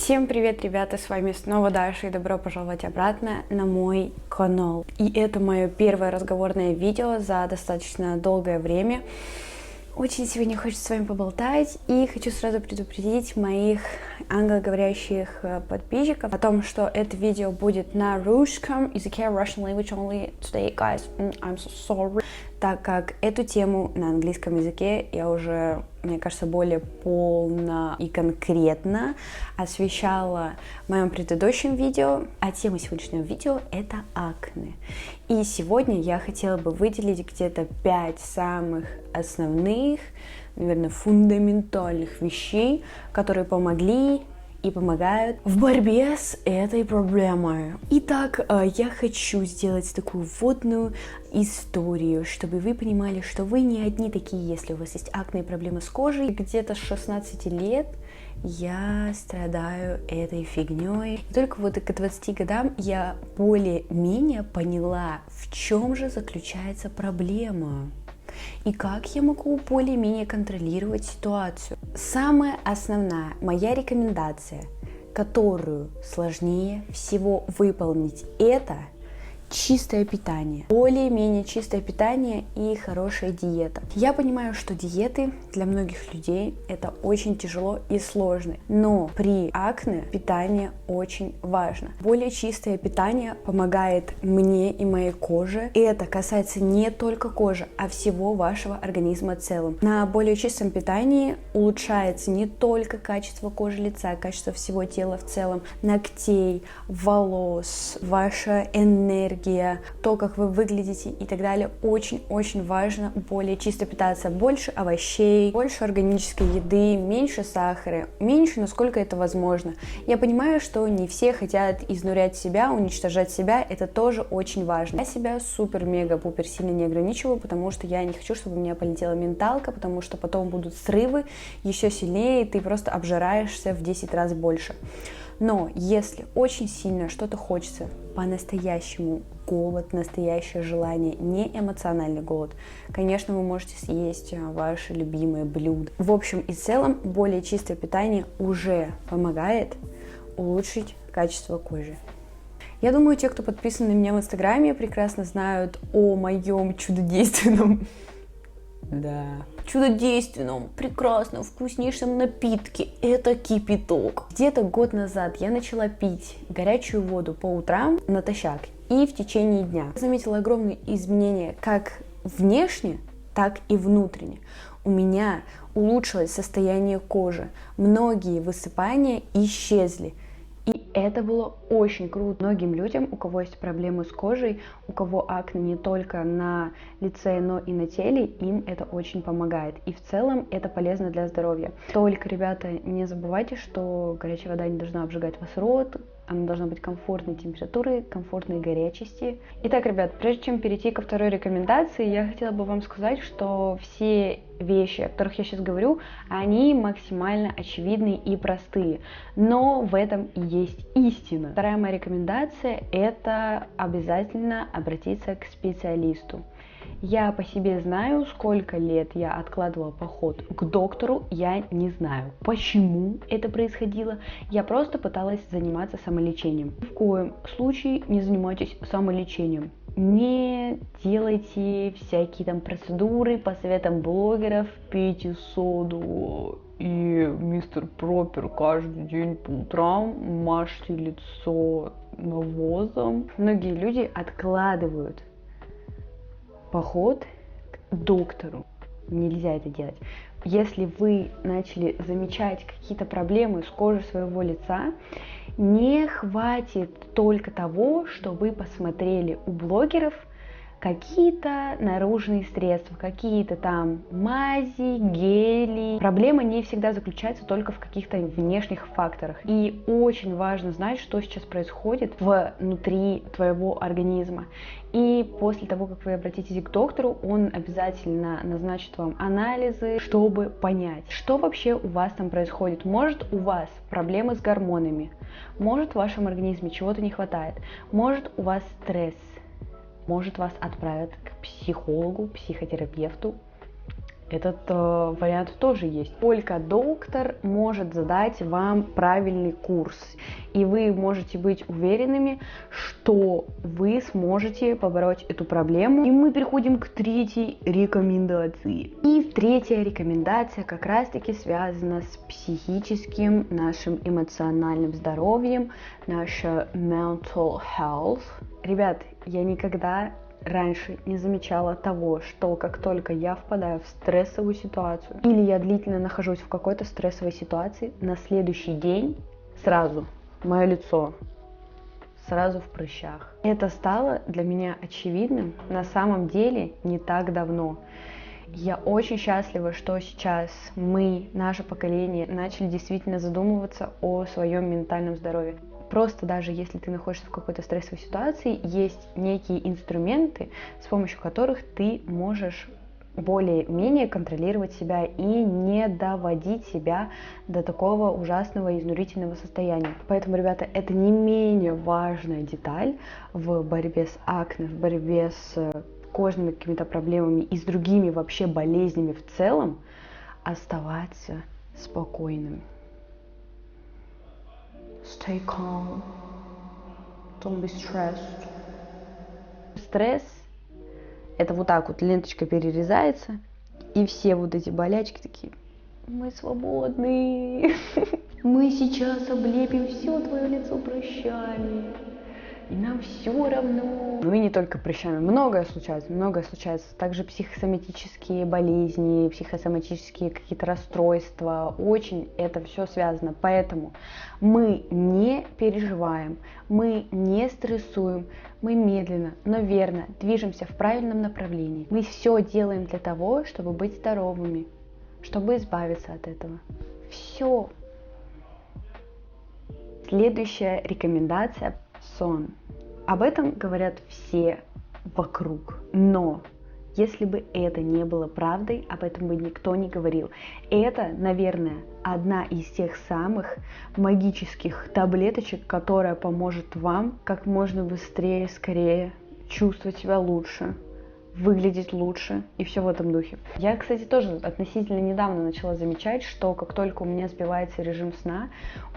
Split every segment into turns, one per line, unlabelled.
Всем привет, ребята, с вами снова Даша, и добро пожаловать обратно на мой канал. И это мое первое разговорное видео за достаточно долгое время. Очень сегодня хочется с вами поболтать, и хочу сразу предупредить моих англоговорящих подписчиков о том, что это видео будет на русском языке, Russian language only today, guys, I'm so sorry, так как эту тему на английском языке я уже, мне кажется, более полно и конкретно освещала в моем предыдущем видео, а тема сегодняшнего видео — это акне. И сегодня я хотела бы выделить где-то 5 самых основных, наверное, фундаментальных вещей, которые помогли и помогают в борьбе с этой проблемой. Итак, я хочу сделать такую вводную историю, чтобы вы понимали, что вы не одни такие, если у вас есть акне и проблемы с кожей. Где-то с 16 лет я страдаю этой фигней. И только вот к 20 годам я более-менее поняла, в чем же заключается проблема и как я могу более-менее контролировать ситуацию. Самая основная моя рекомендация, которую сложнее всего выполнить, это чистое питание. Более-менее чистое питание и хорошая диета. Я понимаю, что диеты для многих людей это очень тяжело и сложно, но при акне питание очень важно. Более чистое питание помогает мне и моей коже. И это касается не только кожи, а всего вашего организма в целом. На более чистом питании улучшается не только качество кожи лица, качество всего тела в целом, ногтей, волос, ваша энергия, то, как вы выглядите и так далее. Очень-очень важно более чисто питаться. Больше овощей, больше органической еды, меньше сахара, меньше, насколько это возможно. Я понимаю, что не все хотят изнурять себя, уничтожать себя, это тоже очень важно. Я себя супер-мега-пупер сильно не ограничиваю, потому что я не хочу, чтобы у меня полетела менталка, потому что потом будут срывы еще сильнее, и ты просто обжираешься в 10 раз больше. Но если очень сильно что-то хочется, по-настоящему голод, настоящее желание, не эмоциональный голод, конечно, вы можете съесть ваше любимое блюдо. В общем и целом, более чистое питание уже помогает улучшить качество кожи. Я думаю, те, кто подписан на меня в Инстаграме, прекрасно знают о моем чудодейственном чудодейственном, прекрасном, вкуснейшем напитке. Это кипяток. Где-то год назад я начала пить горячую воду по утрам натощак и в течение дня. Я заметила огромные изменения как внешне, так и внутренне. У меня улучшилось состояние кожи. Многие высыпания исчезли. И это было очень круто. Многим людям, у кого есть проблемы с кожей, у кого акне не только на лице, но и на теле, им это очень помогает. И в целом это полезно для здоровья. Только, ребята, не забывайте, что горячая вода не должна обжигать вас рот, она должна быть комфортной температуры, комфортной горячести. Итак, ребят, прежде чем перейти ко второй рекомендации, я хотела бы вам сказать, что все вещи, о которых я сейчас говорю, они максимально очевидные и простые, но в этом и есть истина. Вторая моя рекомендация — это обязательно обратиться к специалисту. Я по себе знаю, сколько лет я откладывала поход к доктору, я не знаю, почему это происходило. Я просто пыталась заниматься самолечением. Ни в коем случае не занимайтесь самолечением. Не делайте всякие там процедуры по советам блогеров, пейте соду и мистер Пропер каждый день по утрам, мажьте лицо навозом. Многие люди откладывают поход к доктору. Нельзя это делать. Если вы начали замечать какие-то проблемы с кожей своего лица, не хватит только того, что вы посмотрели у блогеров какие-то наружные средства, какие-то там мази, гели. Проблема не всегда заключается только в каких-то внешних факторах. И очень важно знать, что сейчас происходит внутри твоего организма. И после того, как вы обратитесь к доктору, он обязательно назначит вам анализы, чтобы понять, что вообще у вас там происходит. Может, у вас проблемы с гормонами, может, в вашем организме чего-то не хватает, может, у вас стресс, может, вас отправят к психологу, психотерапевту. Этот вариант тоже есть. Только доктор может задать вам правильный курс, и вы можете быть уверенными, что вы сможете побороть эту проблему. И мы переходим к третьей рекомендации. И третья рекомендация как раз-таки связана с психическим, нашим эмоциональным здоровьем, наше mental health. Ребят, я никогда раньше не замечала того, что как только я впадаю в стрессовую ситуацию или я длительно нахожусь в какой-то стрессовой ситуации, на следующий день сразу мое лицо сразу в прыщах. Это стало для меня очевидным на самом деле не так давно. Я очень счастлива, что сейчас мы, наше поколение, начали действительно задумываться о своем ментальном здоровье. Просто даже если ты находишься в какой-то стрессовой ситуации, есть некие инструменты, с помощью которых ты можешь более-менее контролировать себя и не доводить себя до такого ужасного изнурительного состояния. Поэтому, ребята, это не менее важная деталь в борьбе с акне, в борьбе с кожными какими-то проблемами и с другими вообще болезнями в целом, оставаться спокойным. Stay calm. Don't be stressed. Стресс — это вот так вот ленточка перерезается, и все вот эти болячки такие: мы свободны. Мы сейчас облепим все твое лицо прыщами. И нам все равно. Ну и не только прыщами. Многое случается. Также психосоматические болезни, психосоматические какие-то расстройства. Очень это все связано. Поэтому мы не переживаем, мы не стрессуем, мы медленно, но верно движемся в правильном направлении. Мы все делаем для того, чтобы быть здоровыми, чтобы избавиться от этого. Все. Следующая рекомендация — сон. Об этом говорят все вокруг, но если бы это не было правдой, об этом бы никто не говорил. Это, наверное, одна из тех самых магических таблеточек, которая поможет вам как можно быстрее, скорее чувствовать себя лучше, выглядеть лучше и все в этом духе. Я, кстати, тоже относительно недавно начала замечать, что как только у меня сбивается режим сна,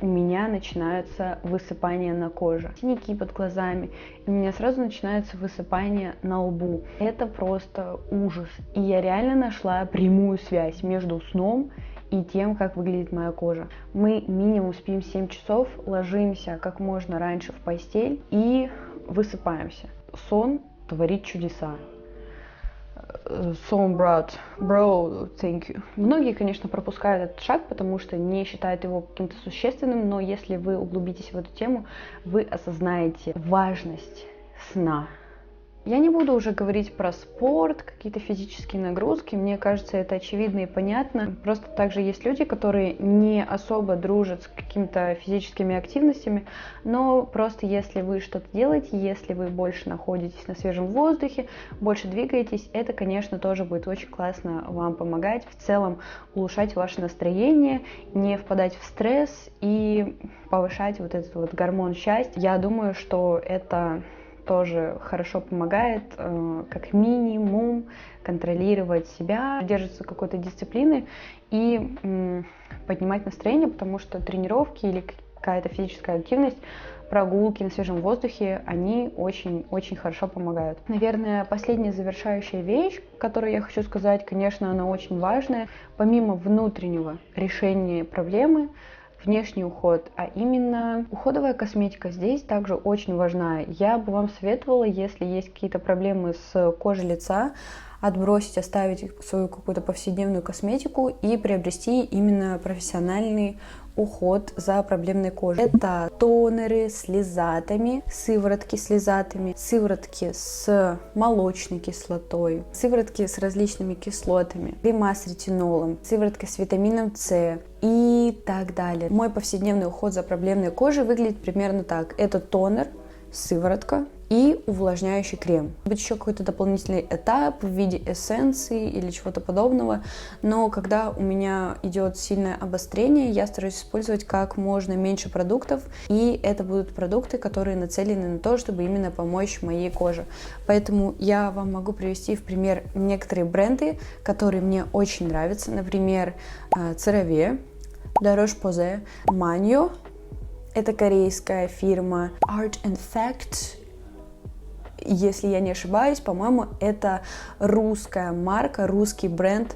у меня начинаются высыпания на коже, синяки под глазами, и у меня сразу начинается высыпание на лбу. Это просто ужас. И я реально нашла прямую связь между сном и тем, как выглядит моя кожа. Мы минимум спим 7 часов, ложимся как можно раньше в постель и высыпаемся. Сон творит чудеса. Сон, брат, bro, thank you. Многие, конечно, пропускают этот шаг, потому что не считают его каким-то существенным, но если вы углубитесь в эту тему, вы осознаете важность сна. Я не буду уже говорить про спорт, какие-то физические нагрузки, мне кажется, это очевидно и понятно. Просто также есть люди, которые не особо дружат с какими-то физическими активностями, но просто если вы что-то делаете, если вы больше находитесь на свежем воздухе, больше двигаетесь, это, конечно, тоже будет очень классно вам помогать в целом улучшать ваше настроение, не впадать в стресс и повышать вот этот вот гормон счастья. Я думаю, что это тоже хорошо помогает, как минимум, контролировать себя, держаться какой-то дисциплины и поднимать настроение, потому что тренировки или какая-то физическая активность, прогулки на свежем воздухе, они очень-очень хорошо помогают. Наверное, последняя завершающая вещь, которую я хочу сказать, конечно, она очень важная. Помимо внутреннего решения проблемы, внешний уход, а именно уходовая косметика здесь также очень важна. Я бы вам советовала, если есть какие-то проблемы с кожей лица, отбросить, оставить свою какую-то повседневную косметику и приобрести именно профессиональный уход за проблемной кожей. Это тонеры с лизатами, сыворотки с лизатами, сыворотки с молочной кислотой, сыворотки с различными кислотами, крема с ретинолом, сыворотка с витамином С и так далее. Мой повседневный уход за проблемной кожей выглядит примерно так. Это тонер, сыворотка, и увлажняющий крем. Будет еще какой-то дополнительный этап в виде эссенции или чего-то подобного, но когда у меня идет сильное обострение, я стараюсь использовать как можно меньше продуктов, и это будут продукты, которые нацелены на то, чтобы именно помочь моей коже. Поэтому я вам могу привести в пример некоторые бренды, которые мне очень нравятся, например, CeraVe, La Roche-Posay, Manio, это корейская фирма, Art and Fact, если я не ошибаюсь, по-моему, это русская марка, русский бренд.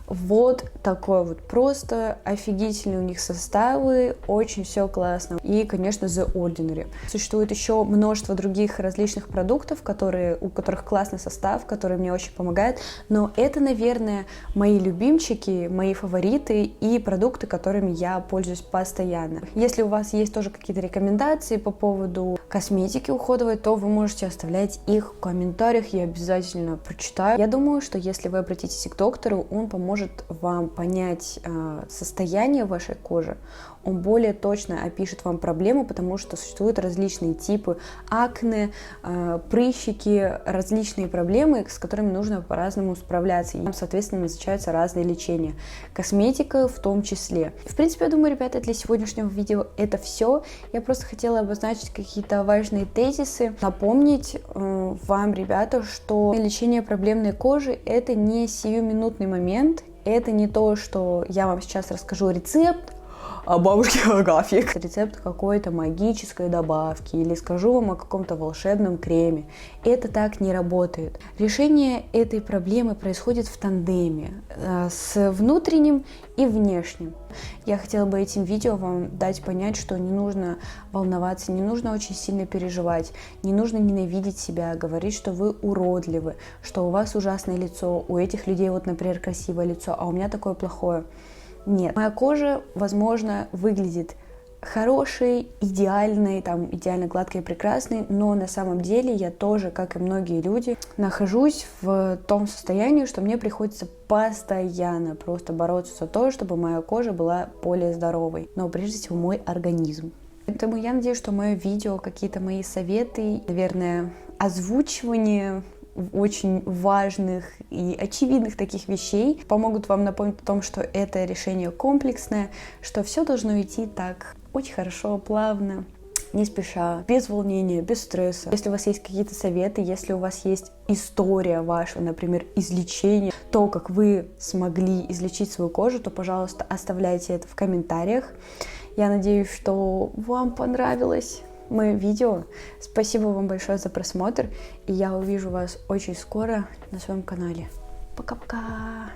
Вот такой вот, просто офигительные у них составы, очень все классно. И, конечно, The Ordinary. Существует еще множество других различных продуктов, у которых классный состав, которые мне очень помогают, но это, наверное, мои любимчики, мои фавориты и продукты, которыми я пользуюсь постоянно. Если у вас есть тоже какие-то рекомендации по поводу косметики уходовой, то вы можете оставлять их в комментариях, я обязательно прочитаю. Я думаю, что если вы обратитесь к доктору, он поможет вам понять состояние вашей кожи, он более точно опишет вам проблему, потому что существуют различные типы акне, прыщики, различные проблемы, с которыми нужно по-разному справляться. И там, соответственно, назначаются разные лечения. Косметика в том числе. В принципе, я думаю, ребята, для сегодняшнего видео это все. Я просто хотела обозначить какие-то важные тезисы, напомнить вам, ребята, что лечение проблемной кожи — это не сиюминутный момент, это не то, что я вам сейчас расскажу рецепт, а бабушке Агафье рецепт какой-то магической добавки или скажу вам о каком-то волшебном креме. Это так не работает. Решение этой проблемы происходит в тандеме с внутренним и внешним. Я хотела бы этим видео вам дать понять, что не нужно волноваться, не нужно очень сильно переживать, не нужно ненавидеть себя, говорить, что вы уродливы, что у вас ужасное лицо, у этих людей вот, например, красивое лицо, а у меня такое плохое. Нет, моя кожа, возможно, выглядит хорошей, идеальной, идеально гладкой и прекрасной, но на самом деле я тоже, как и многие люди, нахожусь в том состоянии, что мне приходится постоянно просто бороться за то, чтобы моя кожа была более здоровой, но прежде всего мой организм. Поэтому я надеюсь, что мое видео, какие-то мои советы, наверное, озвучивание очень важных и очевидных таких вещей помогут вам напомнить о том, что это решение комплексное, что все должно идти так очень хорошо, плавно, не спеша, без волнения, без стресса. Если у вас есть какие-то советы, если у вас есть история ваша, например, излечения, то, как вы смогли излечить свою кожу, то, пожалуйста, оставляйте это в комментариях. Я надеюсь, что вам понравилось мое видео. Спасибо вам большое за просмотр, и я увижу вас очень скоро на своем канале. Пока-пока!